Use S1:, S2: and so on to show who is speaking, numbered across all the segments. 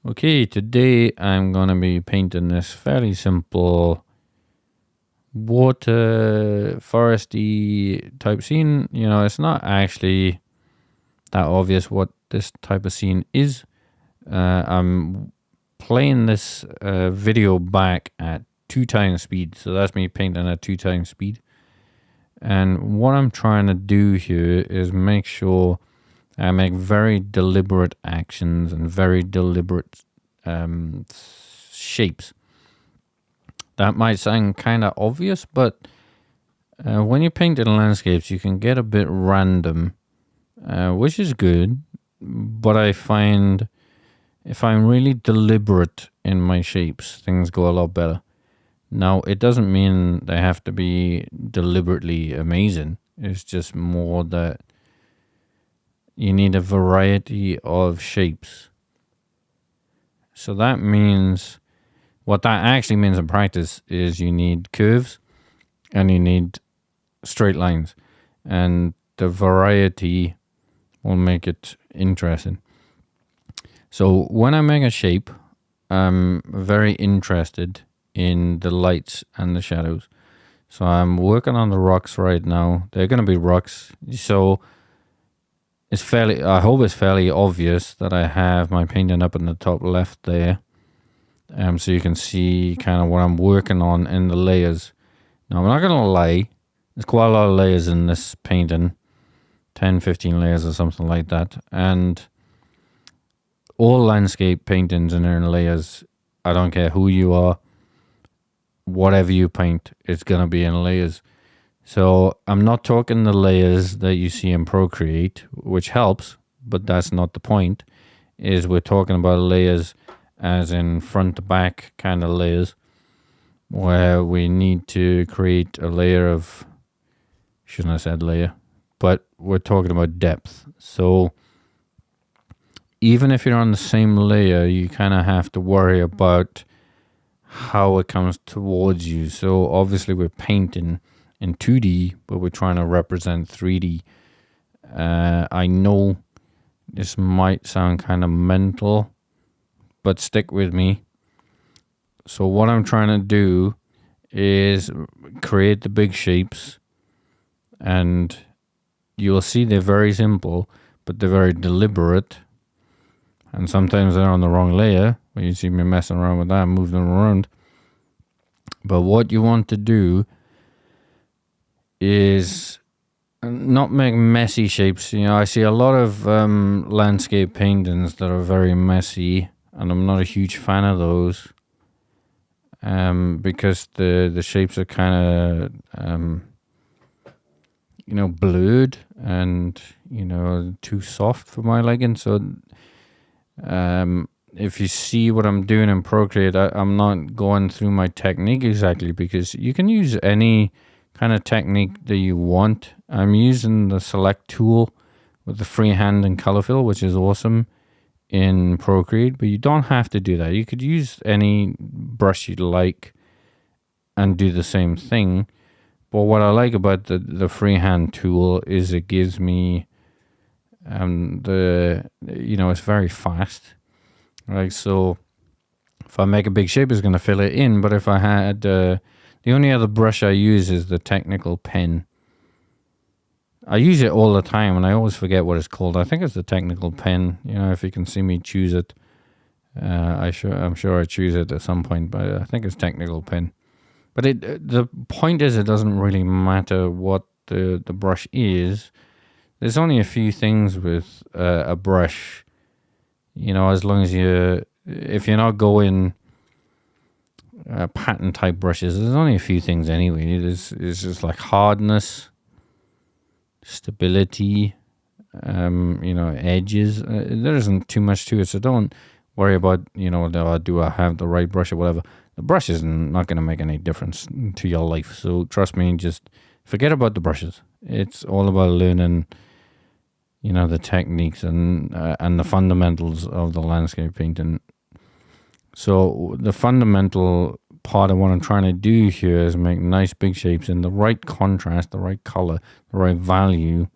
S1: Okay, today I'm gonna be painting this fairly simple water foresty type scene. It's not actually that obvious what this type of scene is. I'm playing this video back at 2 times speed, so that's me painting at 2 times speed. And what I'm trying to do here is make sure I make very deliberate actions and very deliberate shapes. That might sound kind of obvious, but when you paint in landscapes, you can get a bit random, which is good. But I find if I'm really deliberate in my shapes, things go a lot better. Now, it doesn't mean they have to be deliberately amazing. It's just more that you need a variety of shapes. So that means, what that actually means in practice is you need curves and you need straight lines. And the variety will make it interesting. So when I make a shape, I'm very interested in the lights and the shadows. So I'm working on the rocks right now. They're going to be rocks. So I hope it's fairly obvious that I have my painting up in the top left there. So you can see kind of what I'm working on in the layers. Now, I'm not going to lie. There's quite a lot of layers in this painting. 10, 15 layers or something like that. And all landscape paintings are in layers. I don't care who you are. Whatever you paint, it's going to be in layers. So I'm not talking the layers that you see in Procreate, which helps, but that's not the point. Is we're talking about layers as in front to back kind of layers, where we need to create a layer of, shouldn't have said layer, but we're talking about depth. So even if you're on the same layer, you kind of have to worry about how it comes towards you. So obviously we're painting in 2D, but we're trying to represent 3D. I know this might sound kind of mental, but stick with me. So what I'm trying to do is create the big shapes, and you'll see they're very simple, but they're very deliberate. And sometimes they're on the wrong layer, where you see me messing around with that, move them around. But what you want to do is not make messy shapes. I see a lot of landscape paintings that are very messy, and I'm not a huge fan of those. Because the shapes are kind of blurred and too soft for my liking. So if you see what I'm doing in Procreate, I'm not going through my technique exactly, because you can use any kind of technique that you want. I'm using the select tool with the freehand and color fill, which is awesome in Procreate, but you don't have to do that. You could use any brush you like and do the same thing. But what I like about the freehand tool is it gives me it's very fast. Like, so if I make a big shape, it's going to fill it in. But if I had the only other brush I use is the technical pen. I use it all the time, and I always forget what it's called. I think it's the technical pen. If you can see me choose it, I'm sure I choose it at some point, but I think it's technical pen. But the point is, it doesn't really matter what the brush is. There's only a few things with a brush, as long as if you're not going pattern type brushes, there's only a few things anyway. It's just like hardness, stability, edges. There isn't too much to it, so don't worry about do I have the right brush or whatever. The brush is not going to make any difference to your life, so trust me, just forget about the brushes. It's all about learning the techniques and the fundamentals of the landscape painting. So the fundamental part of what I'm trying to do here is make nice big shapes in the right contrast, the right color, the right value.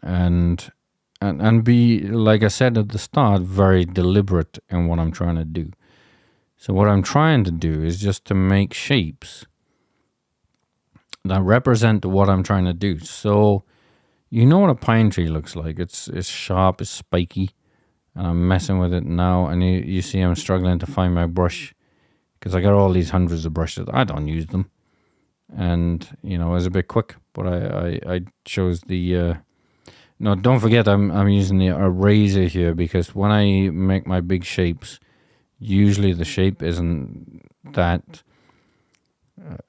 S1: And and be, like I said at the start, very deliberate in what I'm trying to do. So what I'm trying to do is just to make shapes that represent what I'm trying to do. So you know what a pine tree looks like. It's sharp, it's spiky, and I'm messing with it now. And you see I'm struggling to find my brush because I got all these hundreds of brushes. I don't use them, and you know it's a bit quick. But I chose the. No, don't forget I'm using the eraser here because when I make my big shapes, usually the shape isn't that.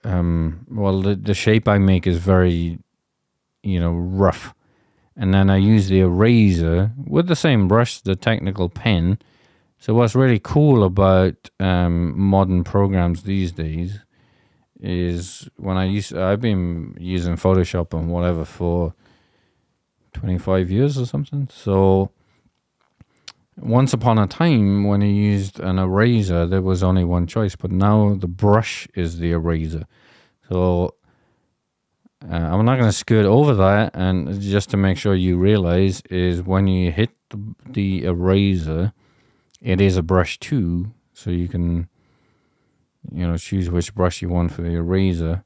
S1: Well, the shape I make is very, rough, and then I use the eraser with the same brush, the technical pen. So what's really cool about modern programs these days is I've been using Photoshop and whatever for 25 years or something. So once upon a time, when you used an eraser, there was only one choice, but now the brush is the eraser. So I'm not going to skirt over that, and just to make sure you realize is when you hit the eraser, it is a brush too, so you can, choose which brush you want for the eraser.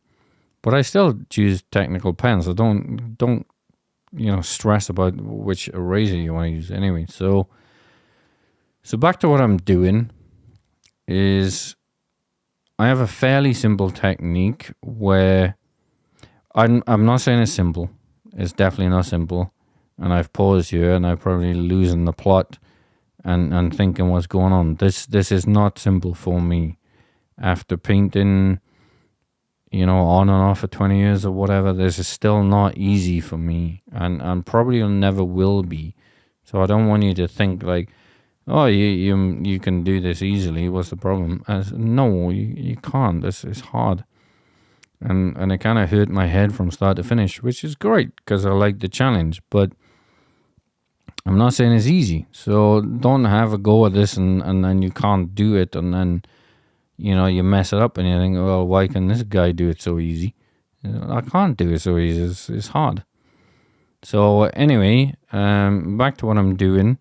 S1: But I still choose technical pens, so don't stress about which eraser you want to use anyway. So back to what I'm doing is I have a fairly simple technique where I'm not saying it's simple. It's definitely not simple. And I've paused here and I'm probably losing the plot and thinking what's going on. This is not simple for me. After painting, on and off for 20 years or whatever, this is still not easy for me. And probably never will be. So I don't want you to think like, oh, you can do this easily. What's the problem? No, you can't. This is hard. And it kind of hurt my head from start to finish, which is great because I like the challenge. But I'm not saying it's easy. So don't have a go at this and then you can't do it. And then, you mess it up and you think, well, why can this guy do it so easy? I can't do it so easy. It's hard. So anyway, back to what I'm doing.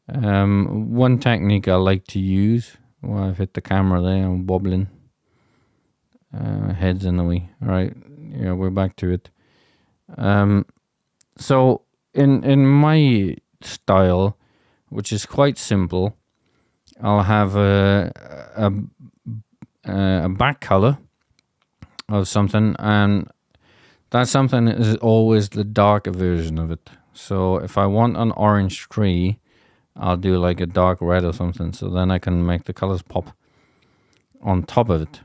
S1: One technique I like to use. Well, I've hit the camera there. I'm wobbling. Head's in the way. All right. Yeah, we're back to it. So in my style, which is quite simple, I'll have a back color of something, and that something is always the darker version of it. So if I want an orange tree, I'll do like a dark red or something, so then I can make the colors pop on top of it.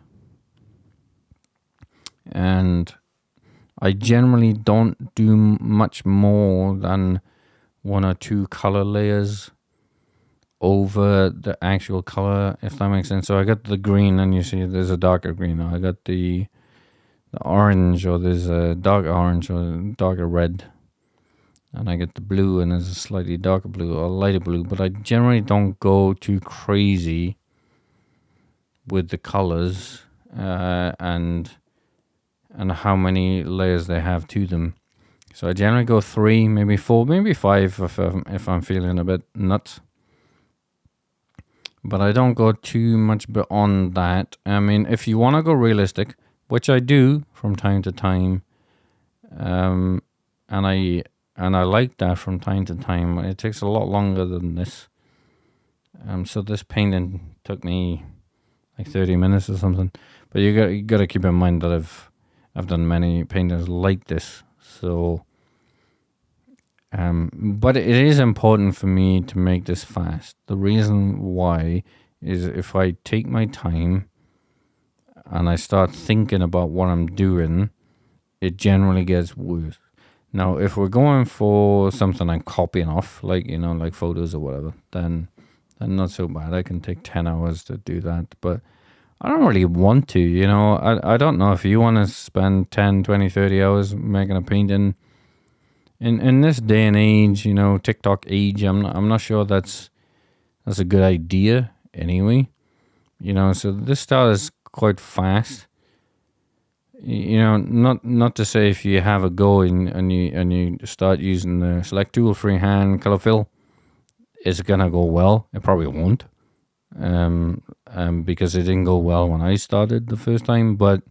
S1: And I generally don't do much more than one or two color layers over the actual color, if that makes sense. So I got the green, and you see there's a darker green. I got the orange, or there's a dark orange or darker red. And I get the blue, and there's a slightly darker blue or lighter blue. But I generally don't go too crazy with the colors and how many layers they have to them. So I generally go 3, maybe 4, maybe 5 if I'm feeling a bit nuts. But I don't go too much beyond that. I mean, if you want to go realistic, which I do from time to time, and I like that from time to time. It takes a lot longer than this. So this painting took me like 30 minutes or something. But you got to keep in mind that I've done many paintings like this. So, but it is important for me to make this fast. The reason why is if I take my time and I start thinking about what I'm doing, it generally gets worse. Now, if we're going for something I'm copying off, like, like photos or whatever, then not so bad. I can take 10 hours to do that. But I don't really want to, I don't know if you want to spend 10, 20, 30 hours making a painting. In this day and age, TikTok age, I'm not sure that's a good idea anyway. So this style is quite fast. you know, not to say if you have a go and you start using the select tool, freehand, color fill, is it gonna go well? It probably won't, because it didn't go well when I started the first time. But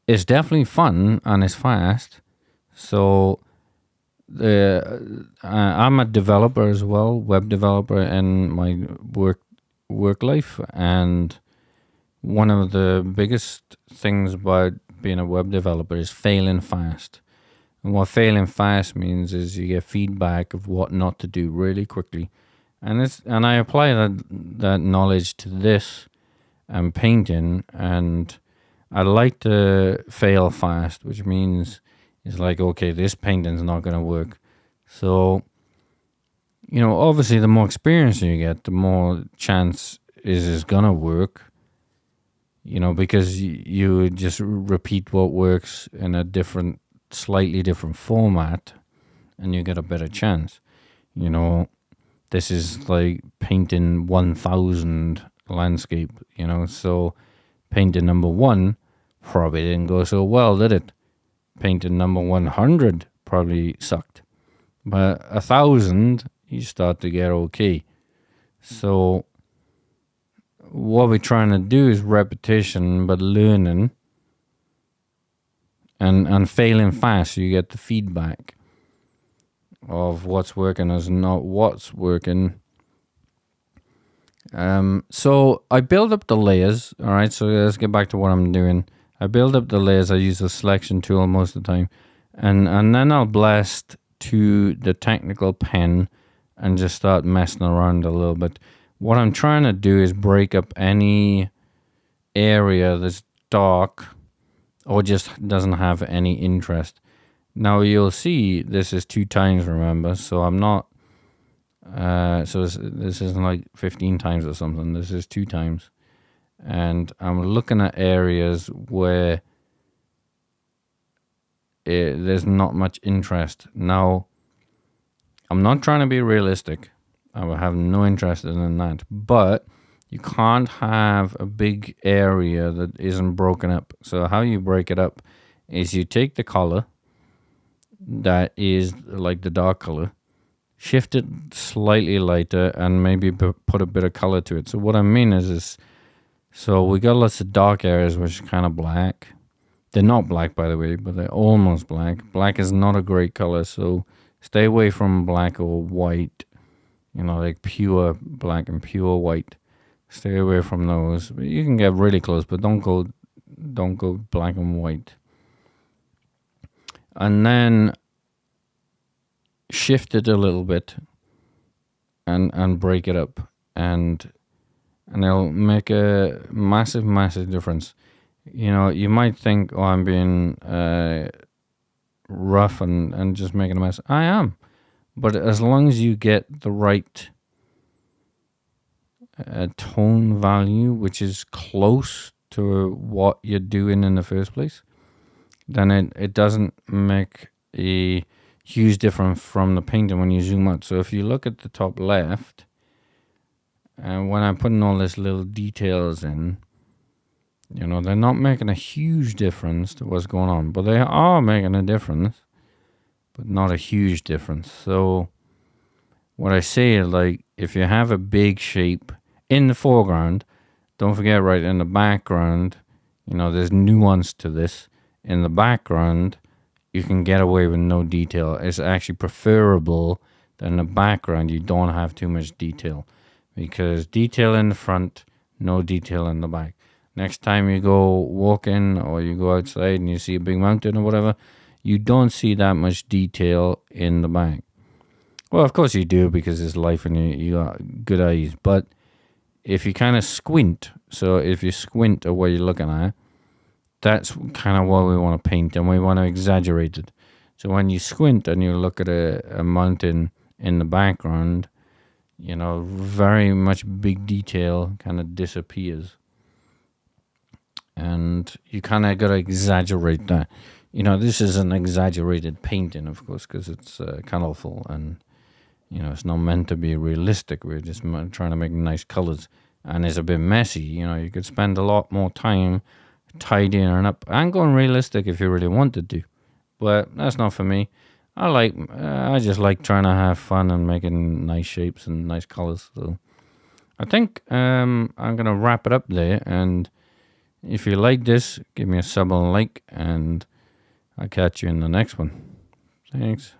S1: it's definitely fun and it's fast. So I'm a developer as well, web developer in my work life, and one of the biggest things about being a web developer is failing fast. And what failing fast means is you get feedback of what not to do really quickly. And I apply that knowledge to this and painting, and I like to fail fast, which means it's like, okay, this painting's not going to work. So, you know, obviously the more experience you get, the more chance is it's going to work. You know, because you just repeat what works in a slightly different format, and you get a better chance. You know, this is like painting 1,000 landscape, you know, so painting number 1 probably didn't go so well, did it? Painting number 100 probably sucked. But 1,000, you start to get okay. So what we're trying to do is repetition, but learning and failing fast. So you get the feedback of what's working as not what's working. So I build up the layers. All right, so let's get back to what I'm doing. I build up the layers. I use the selection tool most of the time, and then I'll blast to the technical pen and just start messing around a little bit. What I'm trying to do is break up any area that's dark or just doesn't have any interest. Now you'll see this is 2 times, remember, so I'm not, so this isn't like 15 times or something, this is 2 times. And I'm looking at areas where there's not much interest. Now, I'm not trying to be realistic. I will have no interest in that. But you can't have a big area that isn't broken up. So how you break it up is you take the color that is like the dark color, shift it slightly lighter, and maybe put a bit of color to it. So what I mean is so we got lots of dark areas which are kind of black. They're not black, by the way, but they're almost black. Black is not a great color, so stay away from black or white. You know, like pure black and pure white. Stay away from those. But you can get really close, but don't go black and white. And then shift it a little bit and break it up, and it'll make a massive difference. You know, you might think, oh, I'm being rough and just making a mess. I am. But as long as you get the right tone value, which is close to what you're doing in the first place, then it doesn't make a huge difference from the painting when you zoom out. So if you look at the top left, and when I'm putting all these little details in, you know, they're not making a huge difference to what's going on, but they are making a difference, but not a huge difference. So what I say is, like, if you have a big shape in the foreground, don't forget, right in the background, you know, there's nuance to this. In the background, you can get away with no detail. It's actually preferable that in the background you don't have too much detail, because detail in the front, no detail in the back. Next time you go walking or you go outside and you see a big mountain or whatever, you don't see that much detail in the back. Well, of course you do, because it's life and you got good eyes. But if you kind of squint, so if you squint at what you're looking at, that's kind of what we want to paint, and we want to exaggerate it. So when you squint and you look at a mountain in the background, you know, very much big detail kind of disappears. And you kind of got to exaggerate that. You know, this is an exaggerated painting, of course, because it's colorful and, you know, it's not meant to be realistic. We're just trying to make nice colors. And it's a bit messy. You know, you could spend a lot more time tidying up and going realistic if you really wanted to. But that's not for me. I just like trying to have fun and making nice shapes and nice colors. So I think I'm gonna wrap it up there. And if you like this, give me a sub and a like, and I'll catch you in the next one. Thanks.